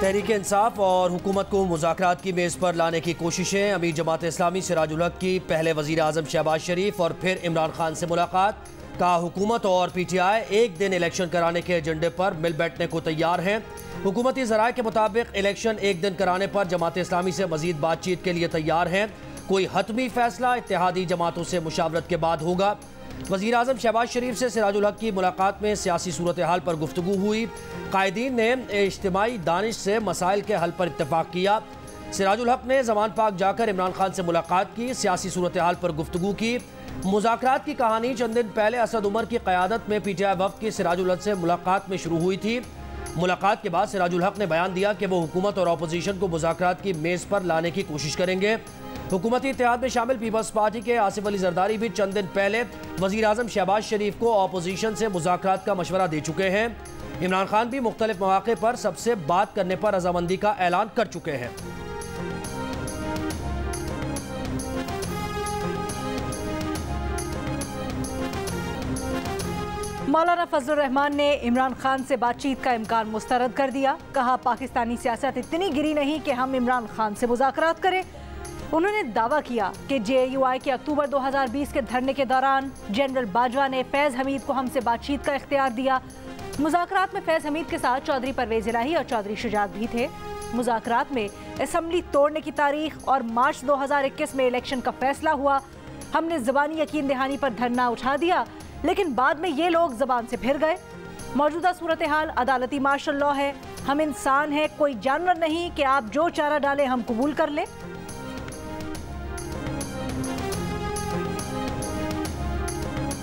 तहरीक इंसाफ और हुकूमत को मुज़ाकरात की मेज़ पर लाने की कोशिशें। अमीर जमात इस्लामी सिराजुल हक की पहले वज़ीर आज़म शहबाज शरीफ और फिर इमरान खान से मुलाकात। का हुकूमत और PTI एक दिन इलेक्शन कराने के एजेंडे पर मिल बैठने को तैयार हैं। हुकूमती ज़राए के मुताबिक इलेक्शन एक दिन कराने पर जमात इस्लामी से मज़ीद बातचीत के लिए तैयार हैं। कोई हतमी फैसला इत्तेहादी जमातों से मुशावरत के बाद होगा। वज़ीर आज़म शहबाज शरीफ से सिराजुल हक की मुलाकात में सियासी सूरत हाल पर गुफ्तगू हुई। कायदीन ने इज्तिमाई दानिश से मसाइल के हल पर इत्तफाक किया। सिराजुल हक ने ज़मान पाक जाकर इमरान खान से मुलाकात की, सियासी सूरत हाल पर गुफ्तगू की। मुज़ाकरात की कहानी चंद दिन पहले असद उमर की क़यादत में PTI वफ़द की सिराजुल हक से मुलाकात में शुरू हुई थी। मुलाकात के बाद सिराजुल हक ने बयान दिया कि वो हुकूमत और अपोजिशन को मुज़ाकरात की मेज़ पर लाने की कोशिश करेंगे। हुकूमती इत्तेहाद में शामिल पीपल्स पार्टी के आसिफ अली जरदारी भी चंद दिन पहले वज़ीर आज़म शहबाज शरीफ को अपोजिशन से मुज़ाकरात का मशवरा दे चुके हैं। इमरान खान भी मुख्तलिफ मौक़े पर सबसे बात करने पर रजामंदी का ऐलान कर चुके हैं। मौलाना फजलुर रहमान ने इमरान खान से बातचीत का इम्कान मुस्तरद कर दिया। कहा, पाकिस्तानी सियासत इतनी गिरी नहीं कि हम इमरान खान से मुज़ाकरात करें। उन्होंने दावा किया कि JUI के अक्टूबर 2020 के धरने के दौरान जनरल बाजवा ने फैज़ हमीद को हमसे बातचीत का इख्तियार दिया। मुज़ाकरात में फैज़ हमीद के साथ चौधरी परवेज़ इलाही और चौधरी शुजात भी थे। मुज़ाकरात में असम्बली तोड़ने की तारीख और मार्च 2021 में इलेक्शन का फैसला हुआ। हमने ज़बानी यकीन दहानी पर धरना उठा दिया, लेकिन बाद में ये लोग ज़बान से फिर गए। मौजूदा सूरत हाल अदालती मार्शल लॉ है। हम इंसान हैं, कोई जानवर नहीं कि आप जो चारा डालें हम कबूल कर लें।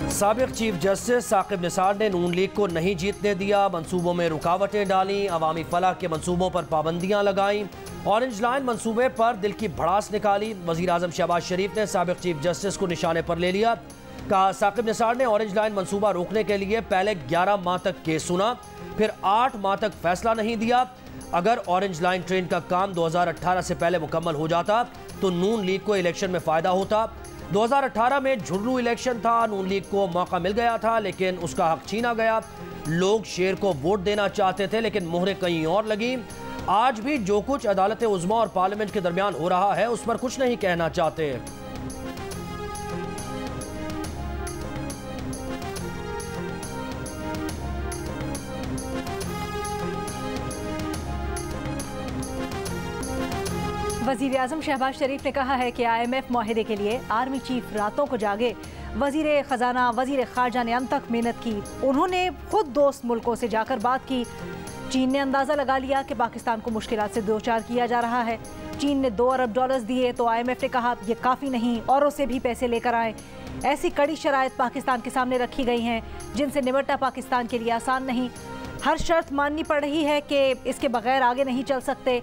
साबिक चीफ जस्टिस साकिब निसार ने नून लीग को नहीं जीतने दिया, मंसूबों में रुकावटें डाली, अवामी फलाह के मंसूबों पर पाबंदियां लगाईं, ऑरेंज लाइन मंसूबे पर दिल की भड़ास निकाली। वज़ीर आज़म शहबाज शरीफ ने साबिक चीफ जस्टिस को निशाने पर ले लिया। कहा, साकिब निसार ने ऑरेंज लाइन मंसूबा रोकने के लिए पहले 11 माह तक केस सुना, फिर 8 माह तक फैसला नहीं दिया। अगर ऑरेंज लाइन ट्रेन का काम 2018 से पहले मुकम्मल हो जाता तो नून लीग को इलेक्शन में फ़ायदा होता। 2018 में झुर्रू इलेक्शन था, नून लीग को मौका मिल गया था, लेकिन उसका हक छीना गया। लोग शेर को वोट देना चाहते थे, लेकिन मोहरें कहीं और लगी। आज भी जो कुछ अदालत उज़्मा और पार्लियामेंट के दरमियान हो रहा है, उस पर कुछ नहीं कहना चाहते। वज़ीर आज़म शहबाज शरीफ ने कहा है कि IMF मुआहिदे के लिए आर्मी चीफ रातों को जागे। वज़ीर ख़जाना वज़ीर ख़ारजा ने अनथक मेहनत की। उन्होंने खुद दोस्त मुल्कों से जाकर बात की। चीन ने अंदाज़ा लगा लिया कि पाकिस्तान को मुश्किलात से दो चार किया जा रहा है। चीन ने $2 अरब दिए तो IMF ने कहा ये काफ़ी नहीं, औरों से भी पैसे लेकर आए। ऐसी कड़ी शराइत पाकिस्तान के सामने रखी गई हैं जिनसे निपटना पाकिस्तान के लिए आसान नहीं। हर शर्त माननी पड़ रही है कि इसके बगैर आगे नहीं चल सकते।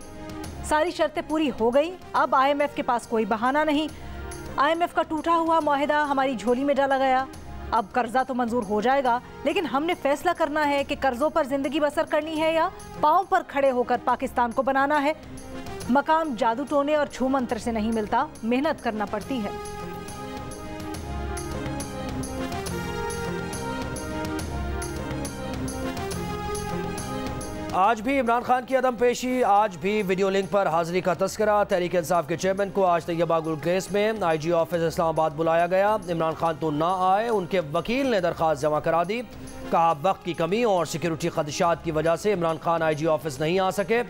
सारी शर्तें पूरी हो गई, अब IMF के पास कोई बहाना नहीं। IMF का टूटा हुआ मुआहिदा हमारी झोली में डाला गया। अब कर्जा तो मंजूर हो जाएगा, लेकिन हमने फैसला करना है कि कर्जों पर जिंदगी बसर करनी है या पाँव पर खड़े होकर पाकिस्तान को बनाना है। मकाम जादू टोने और छू मंत्र से नहीं मिलता, मेहनत करना पड़ती है। आज भी इमरान खान की अदम पेशी, आज भी वीडियो लिंक पर हाजिरी का तस्करा। तहरीक इंसाफ के चेयरमैन को आज तैयबा गुल केस में IG ऑफिस इस्लामाबाद बुलाया गया। इमरान खान तो ना आए, उनके वकील ने दरख्वास्त जमा करा दी। कहा, वक्त की कमी और सिक्योरिटी खदशात की वजह से इमरान खान IG ऑफिस नहीं आ सके।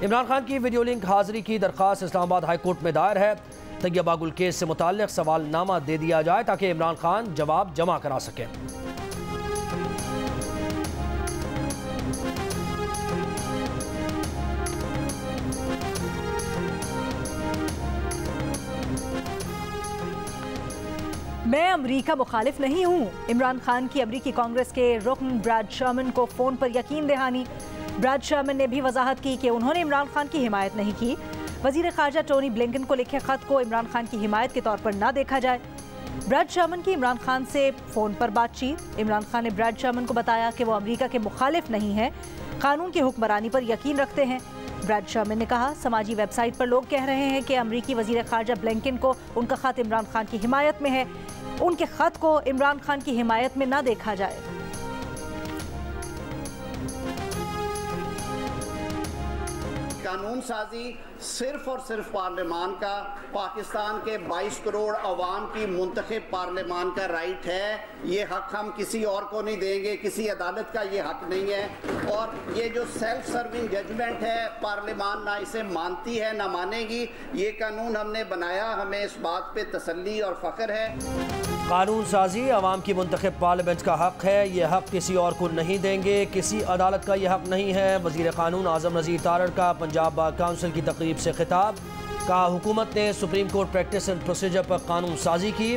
इमरान खान की वीडियो लिंक हाजिरी की दरख्वास्त इस्लामाबाद हाई कोर्ट में दायर है। तैयबा गुल केस से मुताल्लिक सवालनामा दे दिया जाए ताकि इमरान खान जवाब जमा करा सके। मैं अमरीका मुखालिफ नहीं हूँ। इमरान खान की अमरीकी कांग्रेस के रुकन ब्रैड शर्मन को फ़ोन पर यकीन दहानी। ब्रैड शर्मन ने भी वजाहत की कि उन्होंने इमरान खान की हिमायत नहीं की। वज़ीर ख़ारजा टोनी ब्लिंकन को लिखे ख़त को इमरान खान की हिमायत के तौर पर ना देखा जाए। ब्रैड शर्मन की इमरान खान से फ़ोन पर बातचीत। इमरान खान ने ब्रैड शर्मन को बताया कि वो अमरीका के मुखालिफ नहीं हैं, कानून की हुक्मरानी पर यकीन रखते हैं। ब्रैड शर्मन ने कहा, समाजी वेबसाइट पर लोग कह रहे हैं कि अमरीकी वज़ीर ख़ारजा ब्लिंकन को उनका ख़त इमरान खान की हिमायत में है। उनके ख़त को इमरान खान की हिमायत में ना देखा जाए। कानून साजी सिर्फ और सिर्फ पार्लियामान का, पाकिस्तान के 22 करोड़ अवाम की मुंतखब पार्लियामान का राइट है। ये हक हम किसी और को नहीं देंगे, किसी अदालत का ये हक नहीं है। और ये जो सेल्फ सर्विंग जजमेंट है, पार्लियामान ना इसे मानती है ना मानेगी। ये कानून हमने बनाया, हमें इस बात पे तसल्ली और फ़ख्र है। कानून साजी अवाम की मुंतखब पार्लियामेंट का हक है, यह हक किसी और को नहीं देंगे, किसी अदालत का यह हक नहीं है। वज़ीर कानून आज़म नज़ीर तारड़ का पंजाब बार काउंसिल की तकरीब से खिताब। कहा हुकूमत ने supreme court practice and procedure पर कानून साजी की,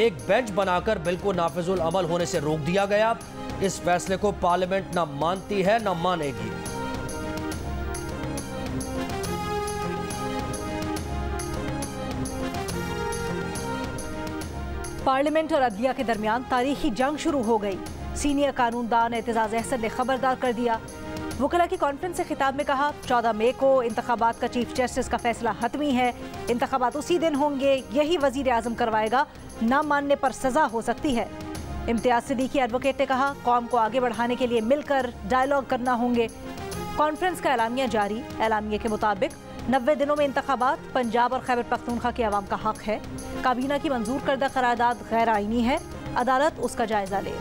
एक बेंच बनाकर बिल को नाफिजुल अमल होने से रोक दिया गया। इस फैसले को पार्लियामेंट न मानती है न मानेगी। पार्लियामेंट और अदलिया के दरमियान तारीखी जंग शुरू हो गई। सीनियर कानूनदान एतजाज अहसन ने खबरदार कर दिया। वकला की कॉन्फ्रेंस से खिताब में कहा 14 मई को इंतखाबात का चीफ जस्टिस का फैसला हतमी है। इंतखाबात उसी दिन होंगे, यही वजीर आजम करवाएगा, ना मानने पर सजा हो सकती है। इम्तियाज सिद्दीकी एडवोकेट ने कहा कौम को आगे बढ़ाने के लिए मिलकर डायलॉग करना होंगे। कॉन्फ्रेंस का एलामिया जारी। एलामिया के मुताबिक 90 दिनों में इंतखाबात पंजाब और खैबर पख्तूनख्वा के अवाम का हक है। काबीना की मंजूर करदा करारदाद गैर आईनी है, अदालत उसका जायजा ले।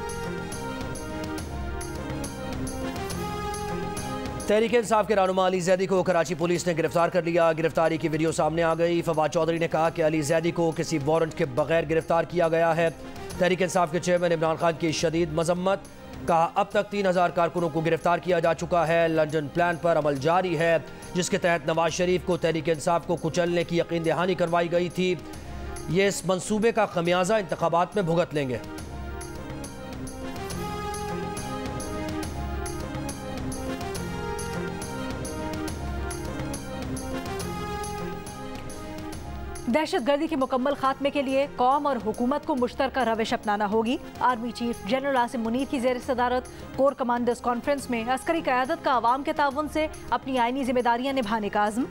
तहरीक इंसाफ के रहनुमा अली जैदी को कराची पुलिस ने गिरफ्तार कर लिया। गिरफ्तारी की वीडियो सामने आ गई। फवाद चौधरी ने कहा कि अली जैदी को किसी वारंट के बगैर गिरफ्तार किया गया है। तहरीक इंसाफ के चेयरमैन इमरान खान की शदीद मजम्मत। कहा अब तक 3000 कारकुनों को गिरफ्तार किया जा चुका है। लंदन प्लान पर अमल जारी है, जिसके तहत नवाज शरीफ को तहरीक इंसाफ को कुचलने की यकीन दहानी करवाई गई थी। ये इस मंसूबे का खमियाजा इंतखाबात में भुगत लेंगे। दहशतगर्दी के मुकम्मल खात्मे के लिए कौम और हुकूमत को मुश्तरका रविश अपनाना होगी। Army chief general Asim Munir की ज़ेर सदारत कोर कमांडर्स कॉन्फ्रेंस में अस्करी क़यादत का अवाम के ताउन से अपनी आइनी जिम्मेदारियां निभाने का आज़म।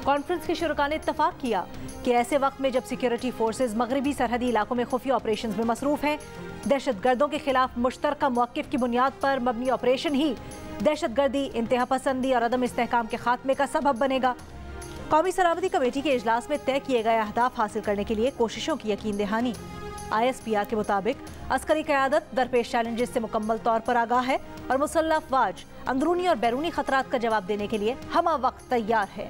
कॉन्फ्रेंस के शुरका ने इत्तफाक किया कि ऐसे वक्त में जब सिक्योरिटी फोर्सेज मगरबी सरहदी इलाकों में खुफिया ऑपरेशन में मसरूफ़ हैं, दहशतगर्दों के खिलाफ मुश्तरका मौक़िफ़ की बुनियाद पर मबनी ऑपरेशन ही दहशतगर्दी, इंतहा पसंदी और अदम इस्तेहकाम के खात्मे का सबब बनेगा। कौमी सलामती कमेटी के इजलास में तय किए गए अहदाफ हासिल करने के लिए कोशिशों की यकीन दहानी। ISPR के मुताबिक अस्करी क़यादत दरपेश चैलेंजेस से मुकम्मल तौर पर आगाह है और मुसल्लह अफ़वाज अंदरूनी और बैरूनी खतरात का जवाब देने के लिए हमा वक्त तैयार है।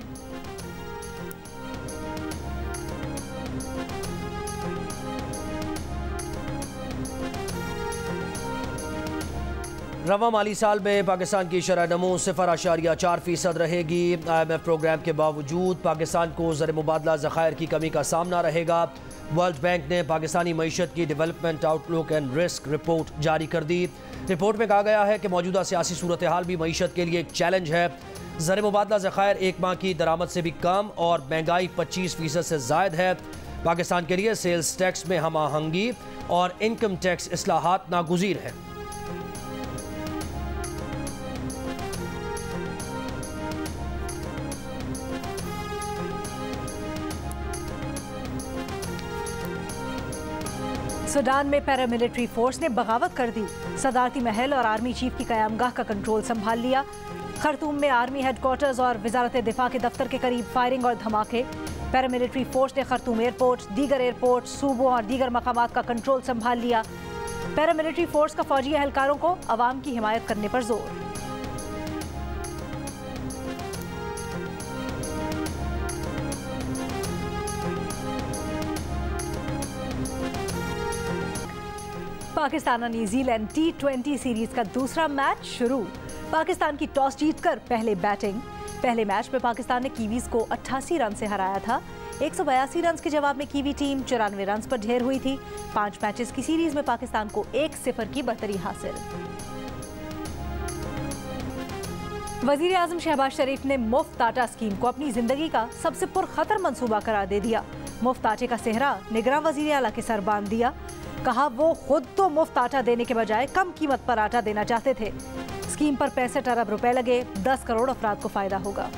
रवा माली साल में पाकिस्तान की शरह नमू 0.4% रहेगी। IMF प्रोग्राम के बावजूद पाकिस्तान को ज़र मुबादला ज़खायर की कमी का सामना रहेगा। वर्ल्ड बैंक ने पाकिस्तानी मईशत की development outlook and risk report जारी कर दी। रिपोर्ट में कहा गया है कि मौजूदा सियासी सूरत हाल भी मईशत के लिए एक चैलेंज है। ज़र मुबादला ज़खायर एक माह की दरामद से भी कम और महंगाई 25% से ज़ायद है। पाकिस्तान के लिए सेल्स टैक्स में हम आहंगी और इनकम टैक्स इस्लाहात नागुज़ीर है। सूडान में पैरामिलिट्री फोर्स ने बगावत कर दी। सदारती महल और आर्मी चीफ की क़यामगाह का कंट्रोल संभाल लिया। खर्तूम में आर्मी हेडक्वार्टर्स और वजारत दिफा के दफ्तर के करीब फायरिंग और धमाके। पैरामिलिट्री फोर्स ने खर्तूम एयरपोर्ट, दीगर एयरपोर्ट, सूबों और दीगर मकामात का कंट्रोल संभाल लिया। पैरामिलिट्री फोर्स का फौजी एहलकारों को अवाम की हिमायत करने पर जोर। पाकिस्तान और न्यूजीलैंड T20 सीरीज का दूसरा मैच शुरू। पाकिस्तान की टॉस जीतकर पहले बैटिंग। पहले मैच में पाकिस्तान ने कीवीज को 88 रन से हराया था। 182 रन के जवाब में कीवी टीम 94 रन पर ढेर हुई थी। 5 मैचेस की सीरीज में पाकिस्तान को 1-0 की बढ़तरी हासिल। वजीर आजम शहबाज शरीफ ने मुफ्त आटा स्कीम को अपनी जिंदगी का सबसे पुरखतर मंसूबा करार दे दिया। मुफ्त आटे का सेहरा निगरान वजीर आला के सर बांध दिया। कहा वो खुद तो मुफ्त आटा देने के बजाय कम कीमत पर आटा देना चाहते थे। स्कीम पर 65 अरब रुपए लगे, 10 करोड़ अफराद को फायदा होगा।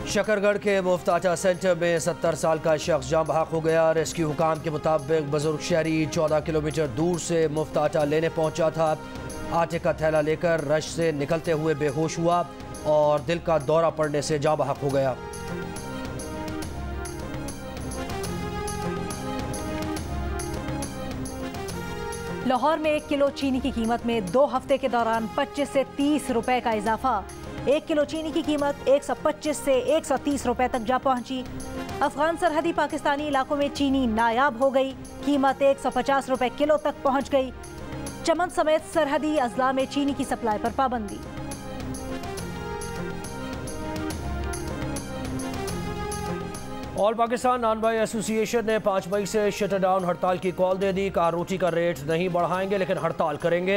शकरगढ़ के मुफ्त आटा सेंटर में 70 साल का शख्स जान बहक हो गया। रेस्क्यू हुकाम के मुताबिक बुजुर्ग शहरी 14 किलोमीटर दूर से मुफ्त आटा लेने पहुंचा था। आटे का थैला लेकर रश से निकलते हुए बेहोश हुआ और दिल का दौरा पड़ने से जाँ बहक हो गया। लाहौर में 1 किलो चीनी की कीमत में 2 हफ्ते के दौरान 25 से 30 रुपए का इजाफा। 1 किलो चीनी की कीमत 125 से 130 रुपए तक जा पहुंची। अफगान सरहदी पाकिस्तानी इलाकों में चीनी नायाब हो गई। कीमत 150 रुपए किलो तक पहुंच गई। चमन समेत सरहदी अजला में चीनी की सप्लाई पर पाबंदी। ऑल पाकिस्तान नान बाई एसोसिएशन ने 5 मई से शटर डाउन हड़ताल की कॉल दे दी। कहा रोटी का रेट नहीं बढ़ाएंगे लेकिन हड़ताल करेंगे।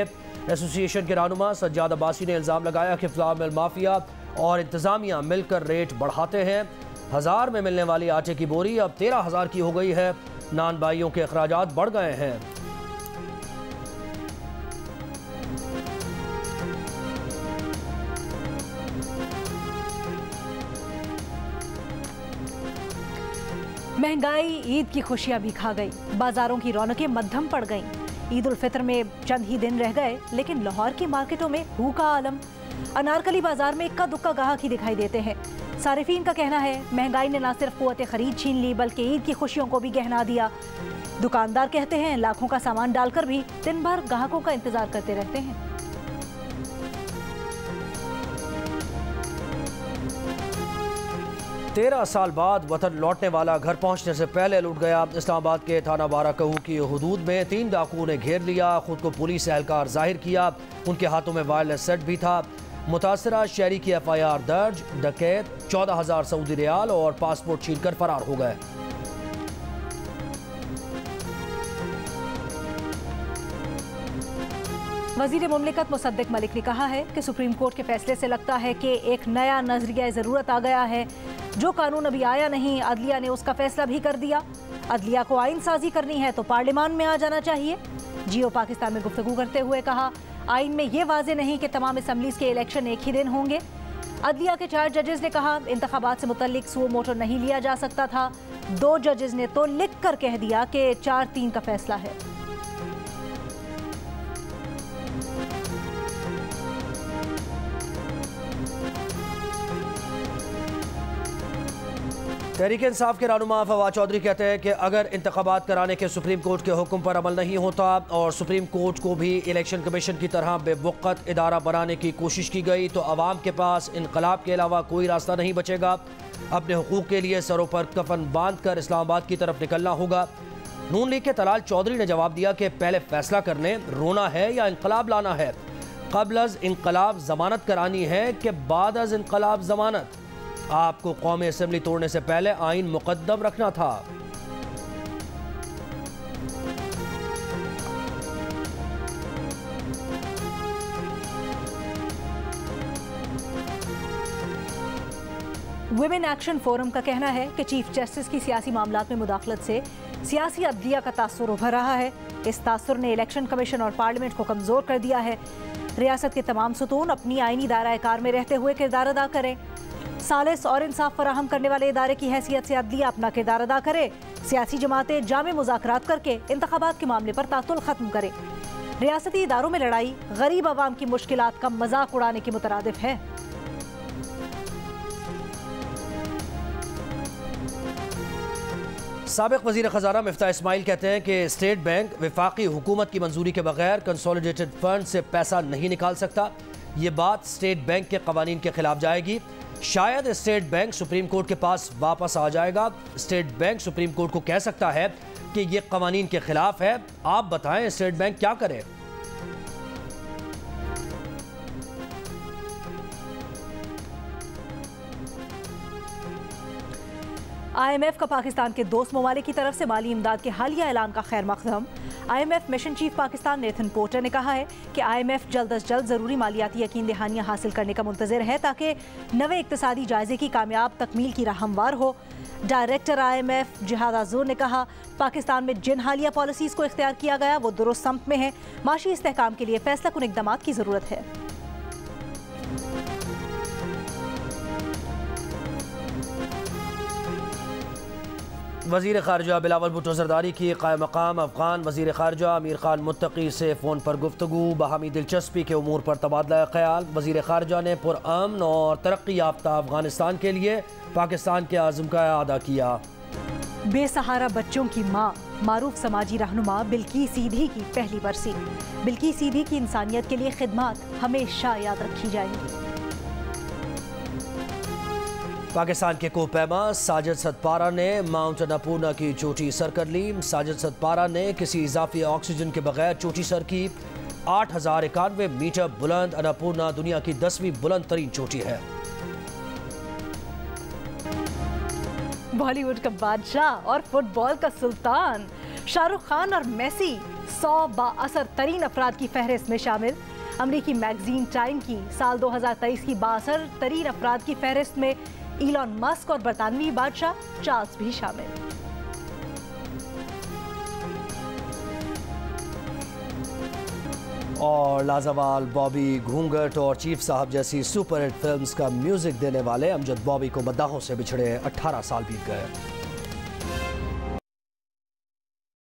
एसोसिएशन के रहनुमा सज्जाद अब्बासी ने इल्ज़ाम लगाया कि फ्लावर मिल माफिया और इंतज़ामिया मिलकर रेट बढ़ाते हैं। 1000 में मिलने वाली आटे की बोरी अब 13,000 की हो गई है। नान बाइयों के अखराजात बढ़ गए हैं। महंगाई ईद की खुशियां भी खा गई। बाजारों की रौनकें मध्यम पड़ गईं। ईद उल फितर में चंद ही दिन रह गए लेकिन लाहौर की मार्केटों में हू का आलम। अनारकली बाजार में इक्का दुक्का गाहक ही दिखाई देते हैं। सारिफीन का कहना है महंगाई ने न सिर्फ कुव्वत खरीद छीन ली बल्कि ईद की खुशियों को भी गहना दिया। दुकानदार कहते हैं लाखों का सामान डालकर भी दिन भर ग्राहकों का इंतजार करते रहते हैं। तेरह साल बाद वतन लौटने वाला घर पहुंचने से पहले लूट गया। इस्लामाबाद के थाना बाराकहू की हदूद में 3 डाकुओं ने घेर लिया। खुद को पुलिस एहलकार जाहिर किया। उनके हाथों में वायरलेस सेट भी था। मुतासरा शहरी की FIR दर्ज। डकैत 14,000 सऊदी रियाल और पासपोर्ट छीनकर फरार हो गए। वजीर मुमलिकत मुसद्दिक मलिक ने कहा है कि सुप्रीम कोर्ट के फैसले से लगता है कि एक नया नजरिया ज़रूरत आ गया है। जो कानून अभी आया नहीं अदलिया ने उसका फैसला भी कर दिया। अदलिया को आइन साजी करनी है तो पार्लियामान में आ जाना चाहिए। जियो पाकिस्तान में गुफ्तगू करते हुए कहा आइन में ये वाजे नहीं कि तमाम असम्बलीज के इलेक्शन एक ही दिन होंगे। अदलिया के 4 जजेस ने कहा इंतखाबात से मुतल्लिक सुओ मोटो नहीं लिया जा सकता था। 2 जजेस ने तो लिख कर कह दिया कि 4-3 का फैसला है। तहरीक इंसाफ के रहनुमा फवाद चौधरी कहते हैं कि अगर इंतखाबात कराने के सुप्रीम कोर्ट के हुक्म पर अमल नहीं होता और सुप्रीम कोर्ट को भी इलेक्शन कमीशन की तरह बेवक़्त इदारा बनाने की कोशिश की गई तो अवाम के पास इनकलाब के अलावा कोई रास्ता नहीं बचेगा। अपने हुकूक के लिए सरों पर कफन बांध कर इस्लामाबाद की तरफ निकलना होगा। नून लीग के तलाल चौधरी ने जवाब दिया कि पहले फैसला कर लें रोना है या इनकलाब लाना है। क़ब्ल अज़ इनकलाब ज़मानत करानी है कि बाद अज़ इनकलाब ज़मानत। आपको कौमी असेंबली तोड़ने से पहले आइन मुकद्दम रखना था। वुमेन एक्शन फोरम का कहना है कि चीफ जस्टिस की सियासी मामलात में मुदाखलत से सियासी अदलिया का तासुर उभर रहा है। इस तासुर ने इलेक्शन कमीशन और पार्लियामेंट को कमजोर कर दिया है। रियासत के तमाम सुतून अपनी आईनी दायरा कार में रहते हुए किरदार अदा करें। सालिस और इंसाफ फराहम करने वाले इदारे की हैसियत से अदलिया अपना किरदार अदा करे। सियासी जमातें जामे मुज़ाकरात करके इंतखाबात के मामले पर तातुल खत्म करे। रियासती इदारों में लड़ाई गरीब आवाम की मुश्किलात का मजाक उड़ाने के मुतरादिफ है। साबिक वज़ीर ख़ज़ाना मिफ्ताह इस्माइल कहते हैं कि स्टेट बैंक वफाकी हुकूमत की मंजूरी के बगैर कंसोलिडेटेड फंड से पैसा नहीं निकाल सकता। ये बात स्टेट बैंक के कवानीन के खिलाफ जाएगी। शायद स्टेट बैंक सुप्रीम कोर्ट के पास वापस आ जाएगा। स्टेट बैंक सुप्रीम कोर्ट को कह सकता है कि ये कवानीन के खिलाफ है। आप बताएं स्टेट बैंक क्या करे। IMF का पाकिस्तान के दोस्त ममालिक की तरफ से माली इमदाद के हालिया ऐलान का खैर मकदम। IMF mission chief Pakistan Nathan porter ने कहा है कि IMF जल्द अज जल्द ज़रूरी मालियाती यकीन दहानियाँ हासिल करने का मुंतज़िर है ताकि नवे इक़्तिसादी जायज़े की कामयाब तकमील की राह हमवार हो। डायरेक्टर IMF जिहाद आज़ूर ने कहा पाकिस्तान में जिन हालिया पॉलिसीज़ को इख्तियार किया गया वो दुरुस्त सम्त में है। माशी इस्तेहकाम के लिए फैसला कुन इक़दामात की ज़रूरत है। वज़ीर ख़ारजा बिलावल भुट्टो ज़रदारी की क़ायम मक़ाम अफ़गान वज़ीर ख़ारजा अमीर ख़ान मुत्तकी से फ़ोन पर गुफ्तगू, बाहमी दिलचस्पी के उमूर पर तबादला ख़याल। वज़ीर ख़ारजा ने पुरअमन और तरक्की याफ्ता अफ़गानिस्तान के लिए पाकिस्तान के आज़म का अदा किया। बेसहारा बच्चों की माँ मारूफ समाजी रहनुमा बिल्किस सीधी की पहली बरसी। बिल्किस सीधी की इंसानियत के लिए खिदमत हमेशा याद रखी जाएंगी। पाकिस्तान के कोपैमा साजिद सतपारा ने माउंट अन्नपूर्णा की चोटी सर कर ली। साजिद सतपारा ने किसी इजाफी ऑक्सीजन के बगैर चोटी सर की। 8091 मीटर बुलंद अन्नपूर्णा दुनिया की 10वीं बुलंद तरीन चोटी है। बॉलीवुड का बादशाह और फुटबॉल का सुल्तान शाहरुख खान और मेसी 100 बाअसर तरीन अफराद की फहरिस्त में शामिल। अमरीकी मैगजीन टाइम की साल 2023 की बाअसर तरीन अफराद की फहरिस्त में इलॉन मस्क और बरतानवी बादशाह चार्ल्स भी शामिल। और लाजवाल बॉबी, घूंघट और चीफ साहब जैसी सुपरहिट फिल्म्स का म्यूजिक देने वाले अमजद बॉबी को मद्दाहों से बिछड़े 18 साल बीत गए।